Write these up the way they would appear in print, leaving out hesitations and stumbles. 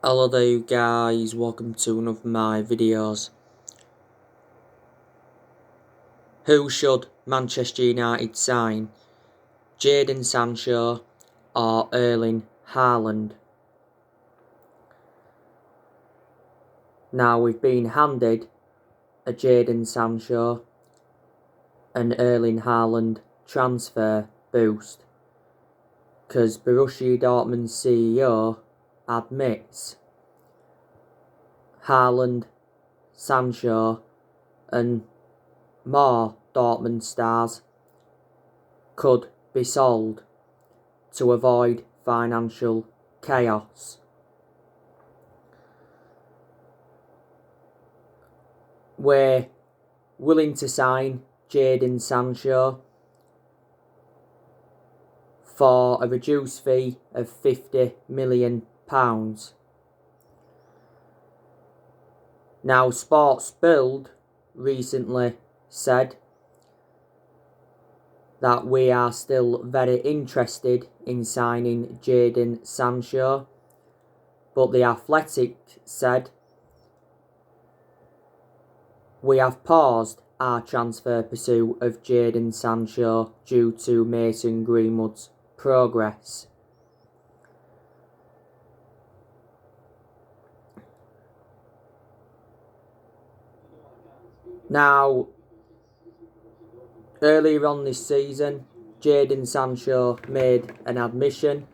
Hello there you guys, welcome to one of my videos. Who should Manchester United sign? Jadon Sancho or Erling Halland? Now we've been handed a Jadon Sancho and Erling Halland transfer boost because Borussia Dortmund's CEO admits Halland, Sancho and more Dortmund stars could be sold to avoid financial chaos. We're willing to sign Jadon Sancho for a reduced fee of £50 million. Now, Sports Build recently said that we are still very interested in signing Jadon Sancho, but The Athletic said we have paused our transfer pursuit of Jadon Sancho due to Mason Greenwood's progress. Now, earlier on this season, Jadon Sancho made an admission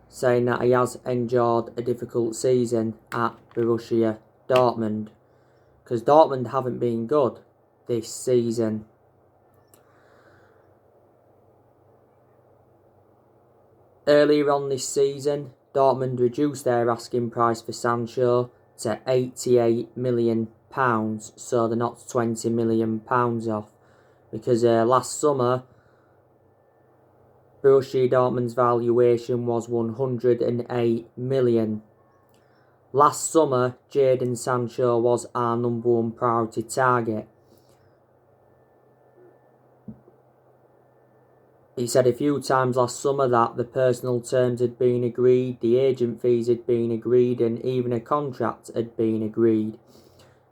saying that he has endured a difficult season at Borussia Dortmund because Dortmund haven't been good this season. Earlier on this season, Dortmund reduced their asking price for Sancho to £88 million, so they're not £20 million off. Because last summer, Borussia Dortmund's valuation was £108 million. Last summer, Jadon Sancho was our number one priority target. He said a few times last summer that the personal terms had been agreed, the agent fees had been agreed, and even a contract had been agreed.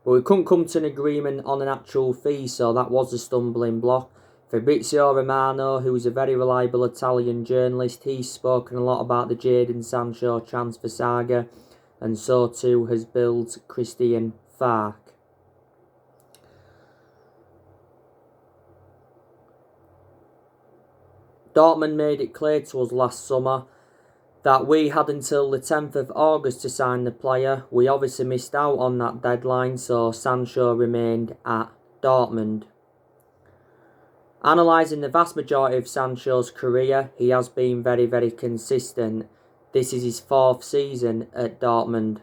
But we couldn't come to an agreement on an actual fee, so that was a stumbling block. Fabrizio Romano, who is a very reliable Italian journalist, he's spoken a lot about the Jadon Sancho transfer saga, and so too has Bild's Christian Falk. Dortmund made it clear to us last summer that we had until the 10th of August to sign the player. We obviously missed out on that deadline, so Sancho remained at Dortmund. Analysing the vast majority of Sancho's career, he has been very, very consistent. This is his 4th season at Dortmund.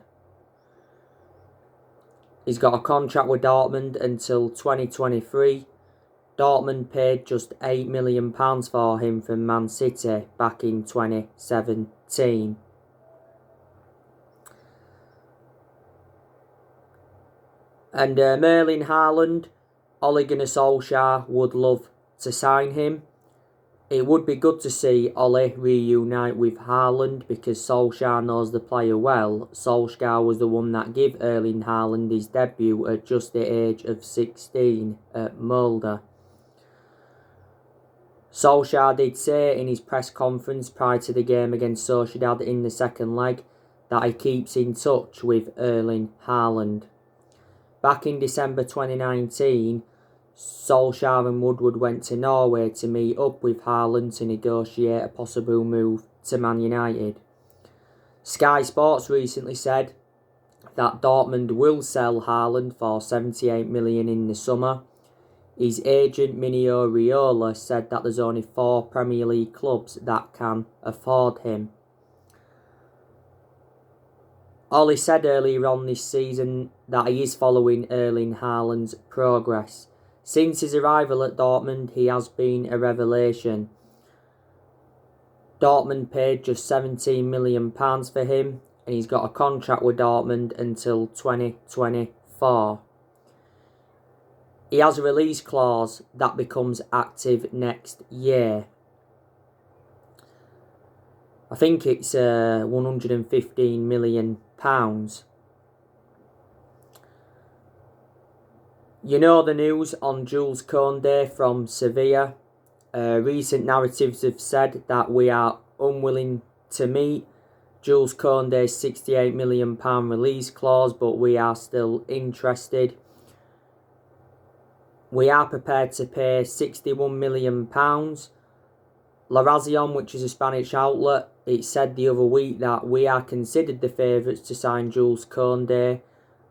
He's got a contract with Dortmund until 2023. Dortmund paid just £8 million for him from Man City back in 2017. And Erling Halland, Ole Gunnar Solskjaer would love to sign him. It would be good to see Ole reunite with Halland because Solskjaer knows the player well. Solskjaer was the one that gave Erling Halland his debut at just the age of 16 at Molde. Solskjaer did say in his press conference prior to the game against Sociedad in the second leg that he keeps in touch with Erling Halland. Back in December 2019, Solskjaer and Woodward went to Norway to meet up with Halland to negotiate a possible move to Man United. Sky Sports recently said that Dortmund will sell Halland for £78 million in the summer. His agent Minio Raiola said that there's only 4 Premier League clubs that can afford him. Ole said earlier on this season that he is following Erling Haaland's progress. Since his arrival at Dortmund, he has been a revelation. Dortmund paid just £17 million for him, and he's got a contract with Dortmund until 2024. He has a release clause that becomes active next year. I think it's £115 million. You know the news on Jules Koundé from Sevilla. Recent narratives have said that we are unwilling to meet Jules Koundé's £68 million release clause, but we are still interested. We are prepared to pay £61 million. La Razón, which is a Spanish outlet, it said the other week that we are considered the favourites to sign Jules Koundé,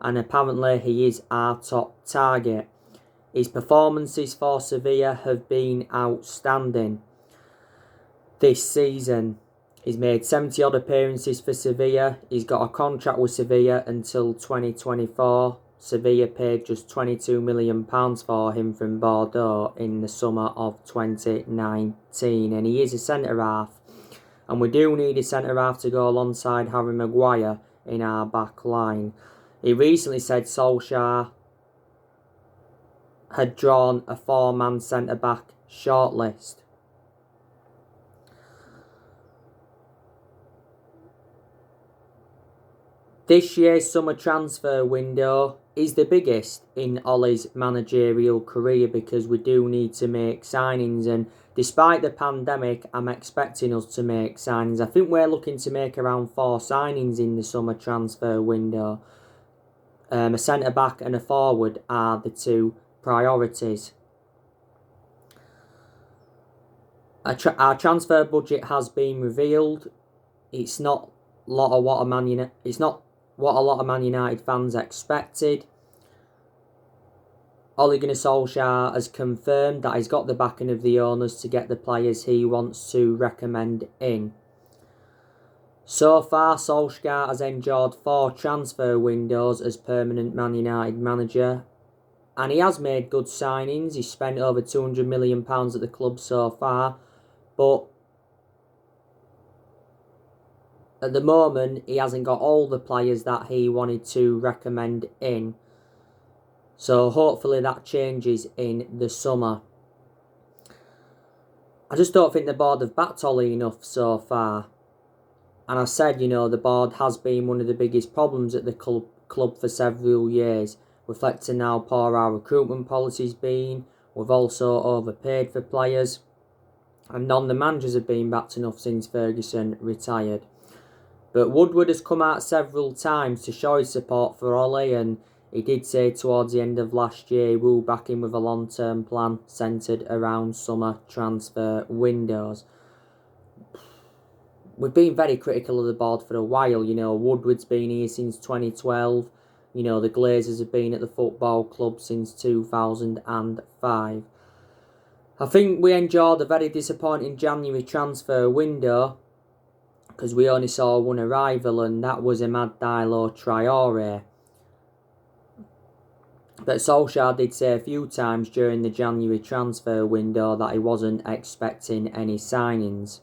and apparently he is our top target. His performances for Sevilla have been outstanding this season. He's made 70 odd appearances for Sevilla. He's got a contract with Sevilla until 2024. Sevilla paid just £22 million for him from Bordeaux in the summer of 2019, and he is a centre-half. And we do need a centre-half to go alongside Harry Maguire in our back line. He recently said Solskjaer had drawn a 4-man centre-back shortlist. This year's summer transfer window is the biggest in Ole's managerial career because we do need to make signings, and despite the pandemic, I'm expecting us to make signings. I think we're looking to make around 4 signings in the summer transfer window. A centre-back and a forward are the 2 priorities. Our transfer budget has been revealed. It's not what a lot of Man United fans expected. Ole Gunnar Solskjaer has confirmed that he's got the backing of the owners to get the players he wants to recommend in. So far, Solskjaer has endured 4 transfer windows as permanent Man United manager, and he has made good signings. He's spent over £200 million at the club so far, but at the moment, he hasn't got all the players that he wanted to recommend in. So hopefully that changes in the summer. I just don't think the board have backed Ole enough so far. And I said, the board has been one of the biggest problems at the club for several years, reflecting how poor our recruitment policy's been. We've also overpaid for players, and none of the managers have been backed enough since Ferguson retired. But Woodward has come out several times to show his support for Ole, and he did say towards the end of last year he will back him with a long-term plan centred around summer transfer windows. We've been very critical of the board for a while. Woodward's been here since 2012. The Glazers have been at the football club since 2005. I think we endured a very disappointing January transfer window because we only saw one arrival, and that was Amad Diallo Traore. But Solskjaer did say a few times during the January transfer window that he wasn't expecting any signings.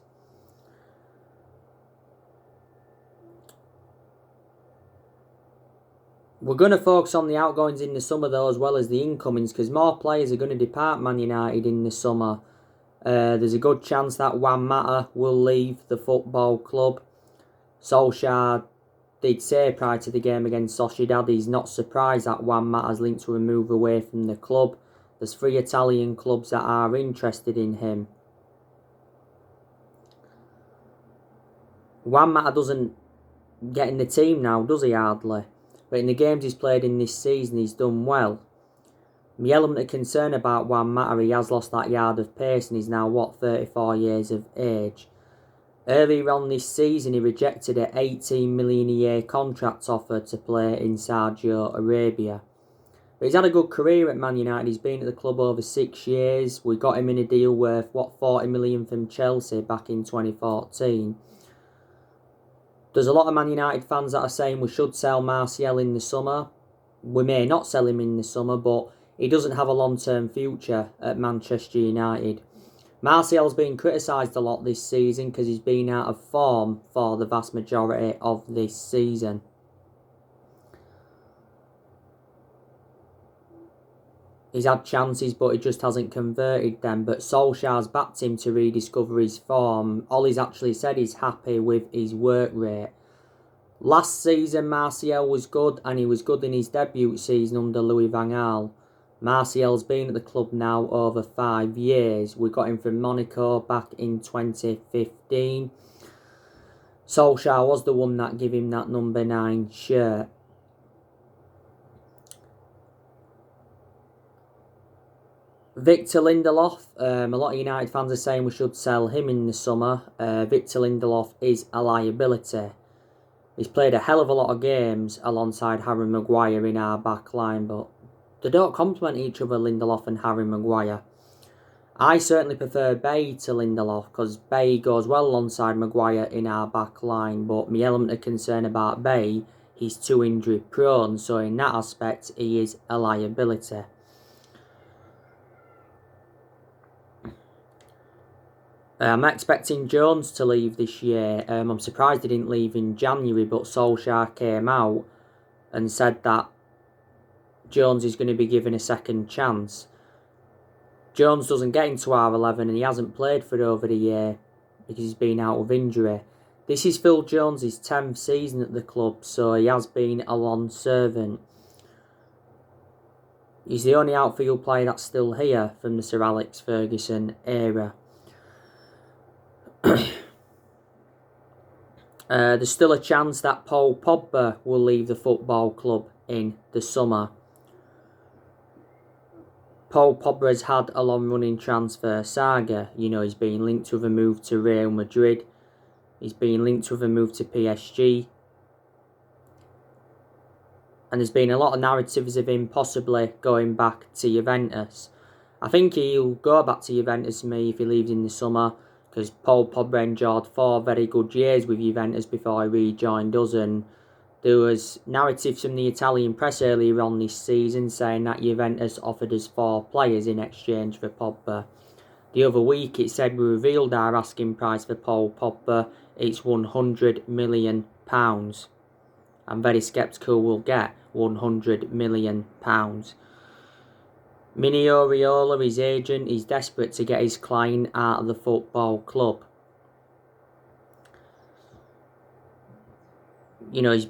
We're going to focus on the outgoings in the summer though, as well as the incomings, because more players are going to depart Man United in the summer. There's a good chance that Juan Mata will leave the football club. Solskjaer did say prior to the game against Sociedad he's not surprised that Juan Mata's linked to a move away from the club. There's 3 Italian clubs that are interested in him. Juan Mata doesn't get in the team now, does he, hardly? But in the games he's played in this season, he's done well. My element of concern about Juan Mata, he has lost that yard of pace and he's now, 34 years of age. Earlier on this season, he rejected an $18 million a year contract offer to play in Saudi Arabia. But he's had a good career at Man United. He's been at the club over 6 years. We got him in a deal worth, $40 million from Chelsea back in 2014. There's a lot of Man United fans that are saying we should sell Martial in the summer. We may not sell him in the summer, but he doesn't have a long-term future at Manchester United. Martial's been criticised a lot this season because he's been out of form for the vast majority of this season. He's had chances, but he just hasn't converted them. But Solskjaer's backed him to rediscover his form. Ollie's actually said he's happy with his work rate. Last season, Martial was good, and he was good in his debut season under Louis van Gaal. Martial's been at the club now over 5 years. We got him from Monaco back in 2015. Solskjaer was the one that gave him that number 9 shirt. Victor Lindelof, a lot of United fans are saying we should sell him in the summer. Victor Lindelof is a liability. He's played a hell of a lot of games alongside Harry Maguire in our back line, but they don't complement each other, Lindelof and Harry Maguire. I certainly prefer Bay to Lindelof because Bay goes well alongside Maguire in our back line, but my element of concern about Bay, he's too injury prone, so in that aspect he is a liability. I'm expecting Jones to leave this year. I'm surprised he didn't leave in January, but Solskjaer came out and said that Jones is going to be given a second chance. Jones doesn't get into our 11 and he hasn't played for over a year because he's been out of injury. This is Phil Jones' 10th season at the club, so he has been a long servant. He's the only outfield player that's still here from the Sir Alex Ferguson era. There's still a chance that Paul Pogba will leave the football club in the summer. Paul Pogba has had a long-running transfer saga. You know, he's been linked with a move to Real Madrid. He's been linked with a move to PSG. And there's been a lot of narratives of him possibly going back to Juventus. I think he'll go back to Juventus if he leaves in the summer, because Paul Pogba enjoyed 4 very good years with Juventus before he rejoined us, and there was narratives from the Italian press earlier on this season saying that Juventus offered us 4 players in exchange for Pogba. The other week it said we revealed our asking price for Paul Pogba. It's £100 million. I'm very sceptical we'll get £100 million. Mini Oriola, his agent, is desperate to get his client out of the football club. You know, he's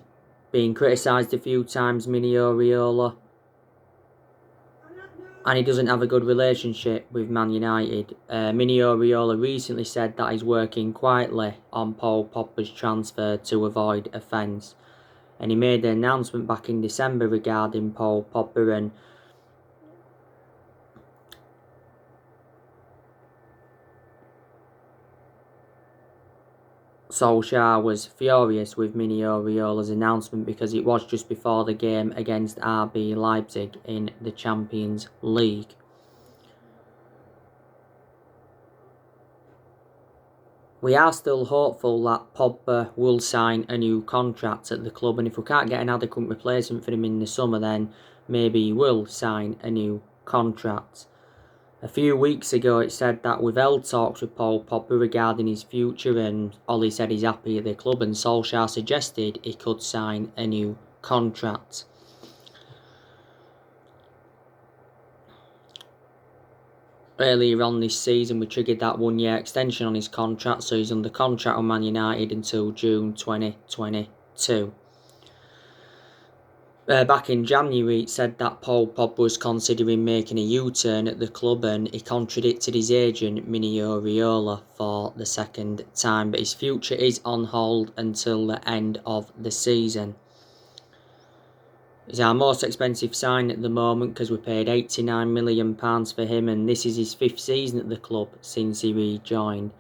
been criticised a few times, Mini Oriola, and he doesn't have a good relationship with Man United. Mini Oriola recently said that he's working quietly on Paul Pogba's transfer to avoid offence, and he made an announcement back in December regarding Paul Pogba, and Solskjaer was furious with Mini Oriola's announcement because it was just before the game against RB Leipzig in the Champions League. We are still hopeful that Pogba will sign a new contract at the club, and if we can't get an adequate replacement for him in the summer, then maybe he will sign a new contract. A few weeks ago it said that we've held talks with Paul Pogba regarding his future, and Ollie said he's happy at the club, and Solskjaer suggested he could sign a new contract. Earlier on this season we triggered that 1-year extension on his contract, so he's under contract with Man United until June 2022. Back in January, it said that Paul Pogba was considering making a U-turn at the club, and he contradicted his agent, Mini Oriola, for the second time. But his future is on hold until the end of the season. He's our most expensive sign at the moment because we paid £89 million for him, and this is his 5th season at the club since he rejoined.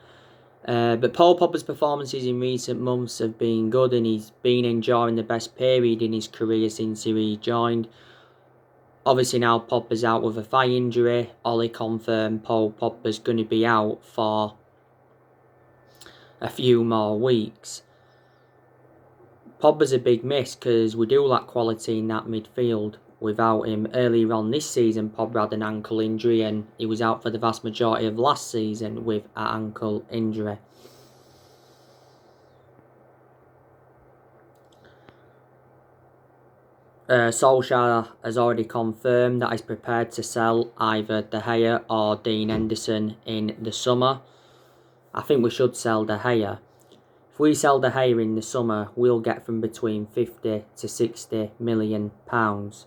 But Paul Pogba's performances in recent months have been good, and he's been enjoying the best period in his career since he rejoined. Obviously now Pogba's out with a thigh injury. Ollie confirmed Paul Pogba's going to be out for a few more weeks. Pogba's a big miss because we do lack quality in that midfield without him. Earlier on this season, Pogba had an ankle injury and he was out for the vast majority of last season with an ankle injury. Solskjaer has already confirmed that he's prepared to sell either De Gea or Dean Henderson in the summer. I think we should sell De Gea. If we sell De Gea in the summer, we'll get from between 50 to 60 million pounds.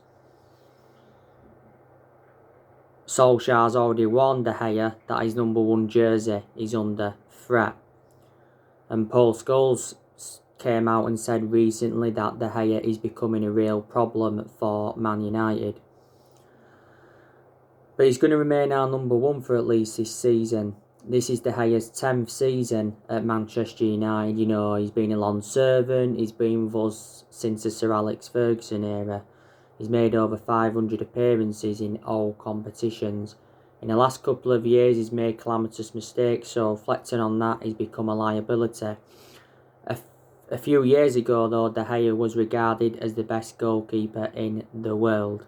Solskjaer's already warned De Gea that his number 1 jersey is under threat. And Paul Scholes came out and said recently that De Gea is becoming a real problem for Man United. But he's going to remain our number 1 for at least this season. This is De Gea's 10th season at Manchester United. You know, he's been a long servant. He's been with us since the Sir Alex Ferguson era. He's made over 500 appearances in all competitions. In the last couple of years, he's made calamitous mistakes, so reflecting on that, he's become a liability. A few years ago, though, De Gea was regarded as the best goalkeeper in the world.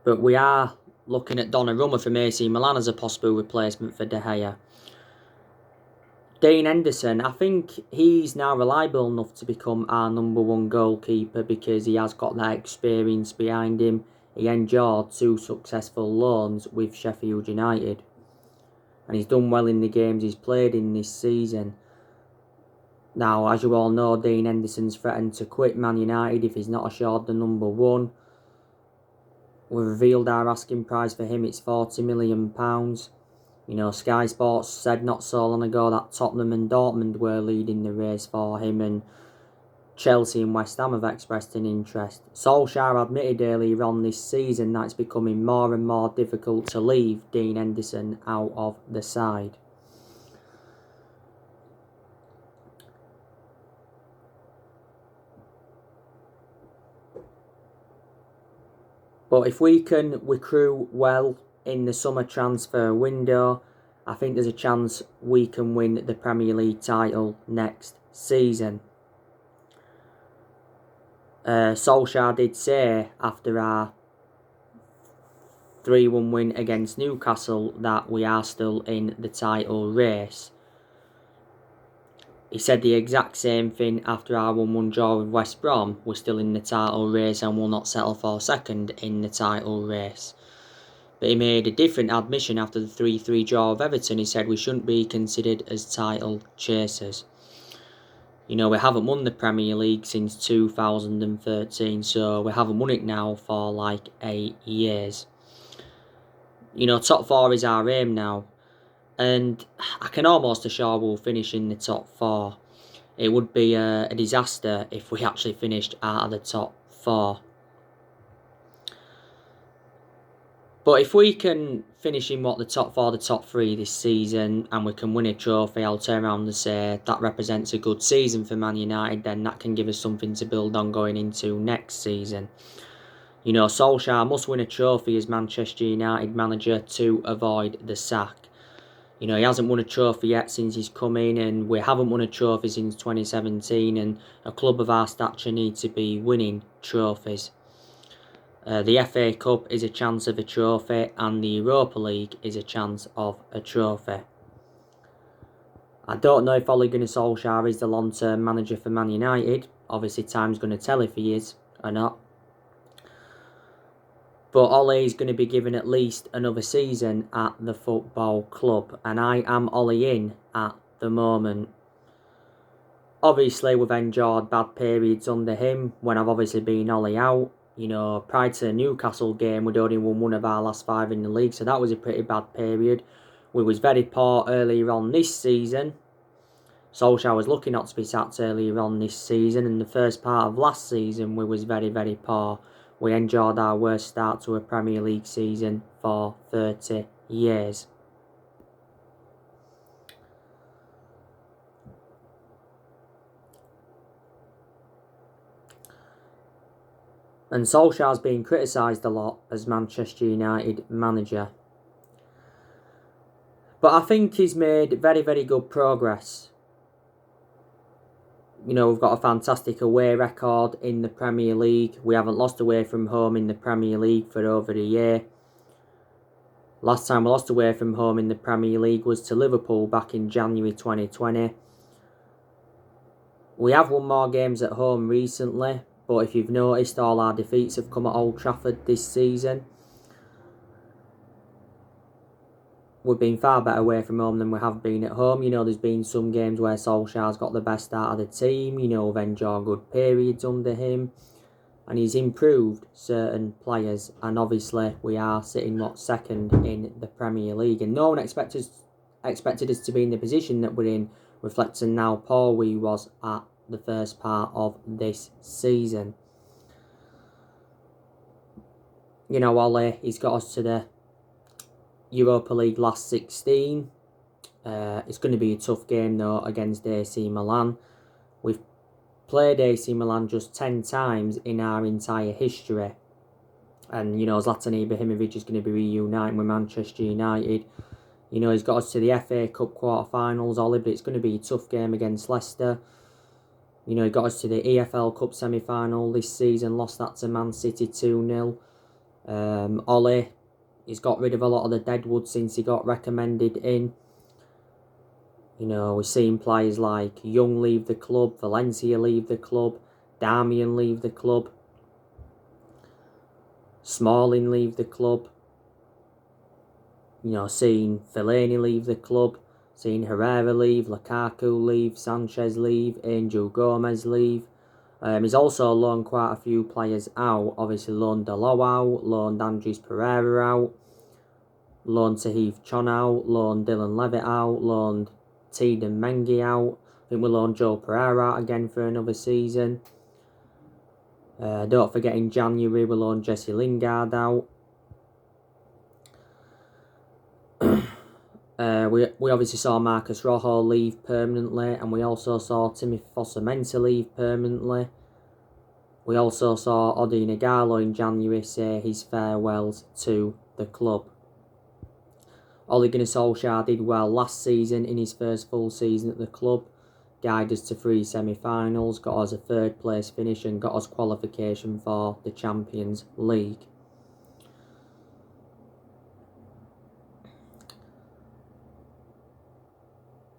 But we are looking at Donnarumma from AC Milan as a possible replacement for De Gea. Dean Henderson, I think he's now reliable enough to become our number 1 goalkeeper because he has got that experience behind him. He endured 2 successful loans with Sheffield United. And he's done well in the games he's played in this season. Now, as you all know, Dean Henderson's threatened to quit Man United if he's not assured the number 1. We've revealed our asking price for him, it's £40 million. You know, Sky Sports said not so long ago that Tottenham and Dortmund were leading the race for him, and Chelsea and West Ham have expressed an interest. Solskjaer admitted earlier on this season that it's becoming more and more difficult to leave Dean Henderson out of the side. But if we can recruit well in the summer transfer window, I think there's a chance we can win the Premier League title next season. Solskjaer did say after our 3-1 win against Newcastle that we are still in the title race. He said the exact same thing after our 1-1 draw with West Brom. We're still in the title race and will not settle for second in the title race. But he made a different admission after the 3-3 draw of Everton. He said we shouldn't be considered as title chasers. You know, we haven't won the Premier League since 2013, so we haven't won it now for like 8 years. You know, top 4 is our aim now. And I can almost assure we'll finish in the top 4. It would be a disaster if we actually finished out of the top 4. But if we can finish in the top 4, the top 3 this season, and we can win a trophy, I'll turn around and say that represents a good season for Man United, then that can give us something to build on going into next season. You know, Solskjaer must win a trophy as Manchester United manager to avoid the sack. You know, he hasn't won a trophy yet since he's come in, and we haven't won a trophy since 2017, and a club of our stature needs to be winning trophies. The FA Cup is a chance of a trophy, and the Europa League is a chance of a trophy. I don't know if Ole Gunnar Solskjaer is the long-term manager for Man United. Obviously, time's going to tell if he is or not. But Ole is going to be given at least another season at the football club. And I am Ole in at the moment. Obviously, we've endured bad periods under him when I've obviously been Ole out. You know, prior to the Newcastle game, we'd only won 1 of our last 5 in the league. So that was a pretty bad period. We was very poor earlier on this season. Solskjaer was lucky not to be sacked earlier on this season. And the first part of last season, we was very, very poor. We enjoyed our worst start to a Premier League season for 30 years. And Solskjaer's been criticised a lot as Manchester United manager. But I think he's made very, very good progress. You know, we've got a fantastic away record in the Premier League. We haven't lost away from home in the Premier League for over a year. Last time we lost away from home in the Premier League was to Liverpool back in January 2020. We have won more games at home recently, but if you've noticed, all our defeats have come at Old Trafford this season. We've been far better away from home than we have been at home. You know, there's been some games where Solskjaer's got the best out of the team. You know, we've enjoyed good periods under him. And he's improved certain players. And obviously, we are sitting, second in the Premier League. And no one expected us to be in the position that we're in, reflecting how poor we was at the first part of this season. You know, Ole, he's got us to the Europa League last 16. It's going to be a tough game though against AC Milan. We've played AC Milan just 10 times in our entire history. And, you know, Zlatan Ibrahimovic is going to be reuniting with Manchester United. You know, he's got us to the FA Cup quarter-finals, Ollie, but it's going to be a tough game against Leicester. You know, he got us to the EFL Cup semi-final this season, lost that to Man City 2-0. Ollie, he's got rid of a lot of the deadwood since he got recommended in. You know, we're seeing players like Young leave the club, Valencia leave the club, Darmian leave the club, Smalling leave the club. You know, seeing Fellaini leave the club, seeing Herrera leave, Lukaku leave, Sanchez leave, Angel Gomez leave. He's also loaned quite a few players out. Obviously loaned Dalot out, loaned Andres Pereira out, loaned Tahith Chon out, loaned Dylan Levitt out, loaned Teden Mengi out. I think we loaned Joe Pereira out again for another season. Don't forget in January we loaned Jesse Lingard out. We obviously saw Marcus Rojo leave permanently, and we also saw Timothy Fosu-Mensah leave permanently. We also saw Odi Nagalo in January say his farewells to the club. Ole Gunnar Solskjaer did well last season in his first full season at the club, guided us to 3 semi-finals, got us a 3rd place finish and got us qualification for the Champions League.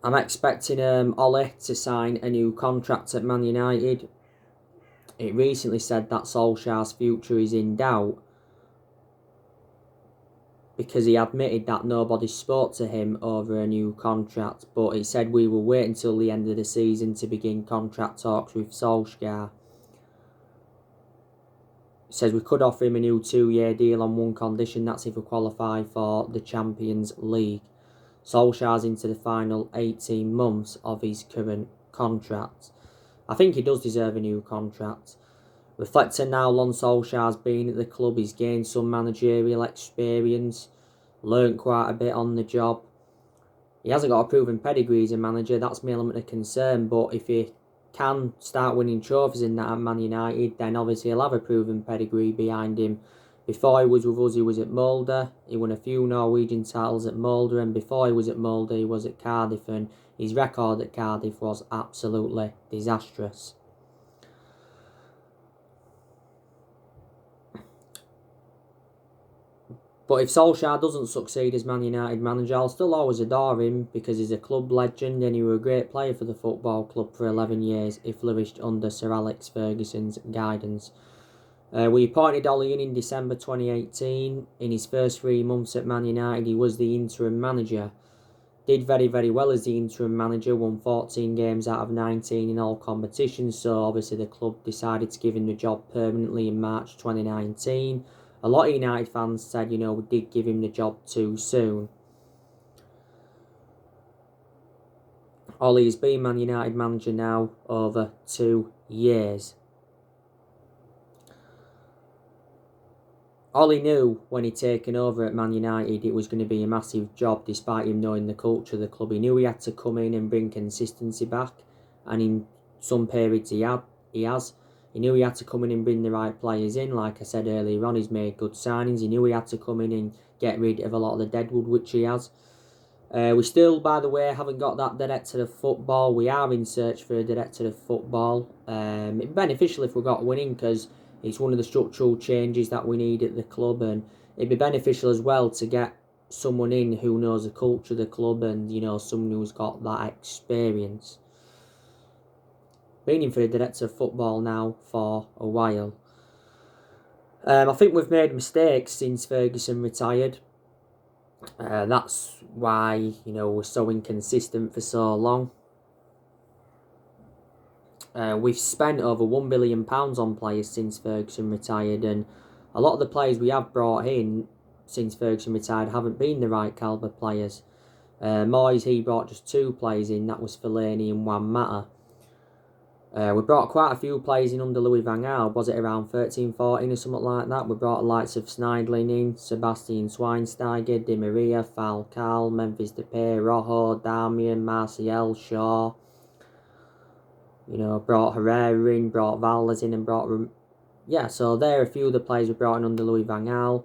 I'm expecting Ole to sign a new contract at Man United. It recently said that Solskjaer's future is in doubt because he admitted that nobody spoke to him over a new contract, but it said we will wait until the end of the season to begin contract talks with Solskjaer. It says we could offer him a new 2-year deal on one condition, that's if we qualify for the Champions League. Solskjaer's into the final 18 months of his current contract. I think he does deserve a new contract. Reflecting now, Lon Solskjaer's been at the club, he's gained some managerial experience, learnt quite a bit on the job. He hasn't got a proven pedigree as a manager, that's my element of concern, but if he can start winning trophies in that at Man United, then obviously he'll have a proven pedigree behind him. Before he was with us, he was at Molde. He won a few Norwegian titles at Molde, and before he was at Molde, he was at Cardiff, and his record at Cardiff was absolutely disastrous. But if Solskjaer doesn't succeed as Man United manager, I'll still always adore him because he's a club legend and he was a great player for the football club for 11 years. He flourished under Sir Alex Ferguson's guidance. We appointed Ole in December 2018. In his first 3 months at Man United, he was the interim manager. Did very, very well as the interim manager, won 14 games out of 19 in all competitions, so obviously the club decided to give him the job permanently in March 2019. A lot of United fans said, you know, we did give him the job too soon. Ole's been Man United manager now over 2 years. Ole knew when he'd taken over at Man United it was going to be a massive job despite him knowing the culture of the club. He knew he had to come in and bring consistency back, and in some periods he has. He knew he had to come in and bring the right players in. Like I said earlier on, he's made good signings. He knew he had to come in and get rid of a lot of the deadwood, which he has. We still, by the way, haven't got that director of football. We are in search for a director of football. It'd be beneficial if we got winning because it's one of the structural changes that we need at the club, and it'd be beneficial as well to get someone in who knows the culture of the club and, you know, someone who's got that experience. Been in for the director of football now for a while. I think we've made mistakes since Ferguson retired. That's why, you know, we're so inconsistent for so long. We've spent over £1 billion on players since Ferguson retired, and a lot of the players we have brought in since Ferguson retired haven't been the right calibre players. Moyes, he brought just 2 players in, that was Fellaini and Juan Mata. We brought quite a few players in under Louis van Gaal, was it around 13, 14 or something like that? We brought the likes of Schneidlin in, Sebastian Schweinsteiger, Di Maria, Falcao, Memphis Depay, Rojo, Darmian, Martial, Shaw. You know, brought Herrera in, brought Valdes in and brought... Yeah, so there are a few of the players we brought in under Louis van Gaal.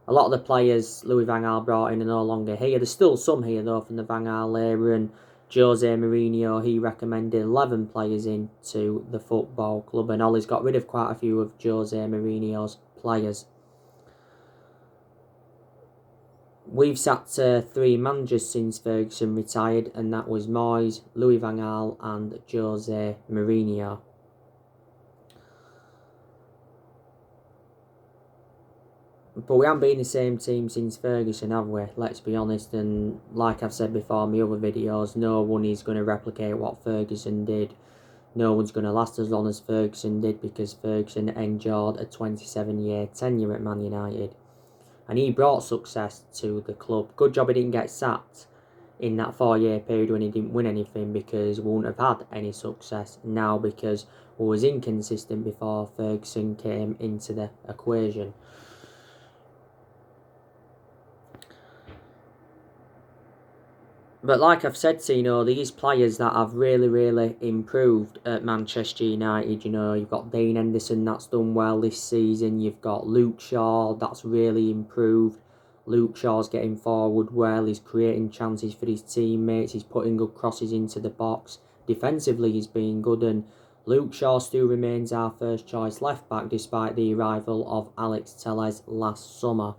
A lot of the players Louis van Gaal brought in are no longer here. There's still some here though from the Van Gaal era, and Jose Mourinho, he recommended 11 players into the football club, and Ollie's got rid of quite a few of Jose Mourinho's players. We've sacked 3 managers since Ferguson retired, and that was Moyes, Louis van Gaal and Jose Mourinho. But we haven't been the same team since Ferguson, have we? Let's be honest, and like I've said before in my other videos, no one is going to replicate what Ferguson did. No one's going to last as long as Ferguson did, because Ferguson endured a 27-year tenure at Man United. And he brought success to the club. Good job he didn't get sacked in that 4-year period when he didn't win anything, because we wouldn't have had any success now, because we was inconsistent before Ferguson came into the equation. But like I've said, Tino, these players that have really improved at Manchester United, you know, you've got Dean Henderson, that's done well this season. You've got Luke Shaw, that's really improved. Luke Shaw's getting forward well, he's creating chances for his teammates, he's putting good crosses into the box. Defensively, he's been good, and Luke Shaw still remains our first choice left back despite the arrival of Alex Telles last summer.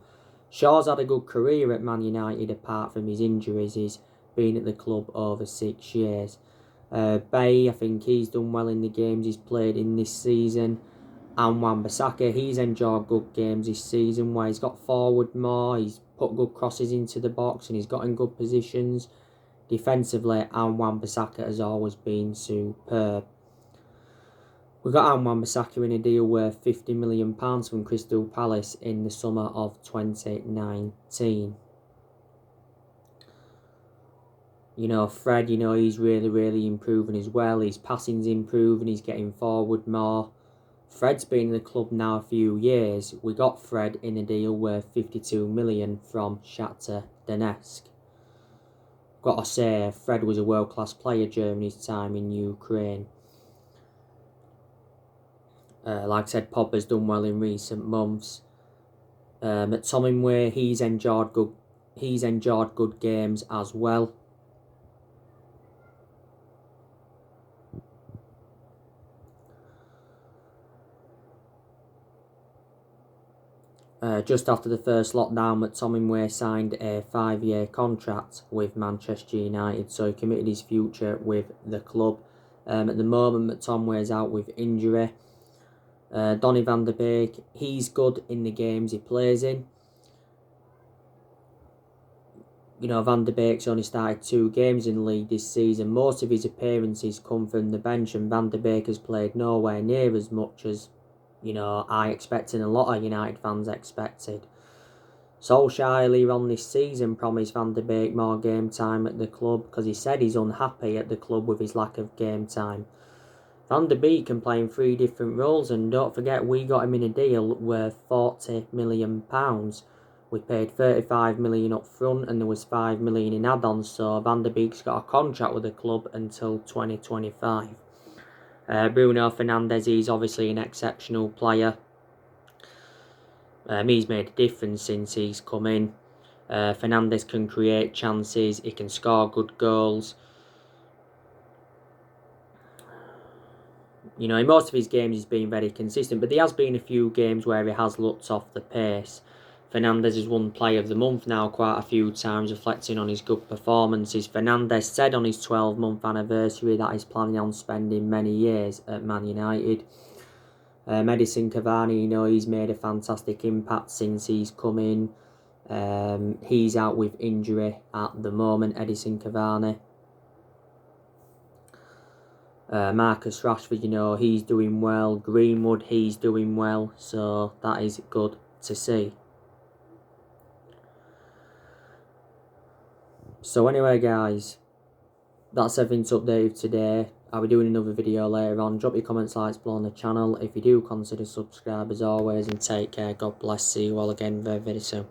Shaw's had a good career at Man United apart from his injuries. He's been at the club over 6 years. Bay, I think he's done well in the games he's played in this season. And Wan-Bissaka, he's enjoyed good games this season where he's got forward more, he's put good crosses into the box and he's got in good positions. Defensively, and Wan-Bissaka has always been superb. We got Wan-Bissaka in a deal worth £50 million from Crystal Palace in the summer of 2019. You know, Fred, you know, he's really improving as well. His passing's improving, he's getting forward more. Fred's been in the club now a few years. We got Fred in a deal worth 52 million from Shakhtar Donetsk. Got to say, Fred was a world-class player during his time in Ukraine. Like I said, Pogba's done well in recent months. McTominay, he's enjoyed good games as well. Just after the first lockdown, McTominay signed a 5-year contract with Manchester United, so he committed his future with the club. At the moment, McTominay's out with injury. Donny van de Beek, he's good in the games he plays in. You know, Van de Beek's only started 2 games in the league this season. Most of his appearances come from the bench, and Van de Beek has played nowhere near as much as, you know, I expected and a lot of United fans expected. Solskjaer earlier on this season promised Van de Beek more game time at the club because he said he's unhappy at the club with his lack of game time. Van de Beek can play in 3 different roles, and don't forget we got him in a deal worth £40 million. We paid £35 million up front and there was £5 million in add-ons, so Van de Beek's got a contract with the club until 2025. Bruno Fernandes, he's obviously an exceptional player. He's made a difference since he's come in. Fernandes can create chances, he can score good goals. You know, in most of his games he's been very consistent, but there has been a few games where he has looked off the pace. Fernandes has won Player of the Month now quite a few times, reflecting on his good performances. Fernandes said on his 12-month anniversary that he's planning on spending many years at Man United. Edinson Cavani, you know, he's made a fantastic impact since he's come in. He's out with injury at the moment, Edinson Cavani. Marcus Rashford, you know, he's doing well. Greenwood, he's doing well. So that is good to see. So anyway, guys, that's everything to update today. I'll be doing another video later on. Drop your comments, likes below on the channel. If you do, consider subscribe as always, and take care. God bless. See you all again very, very soon.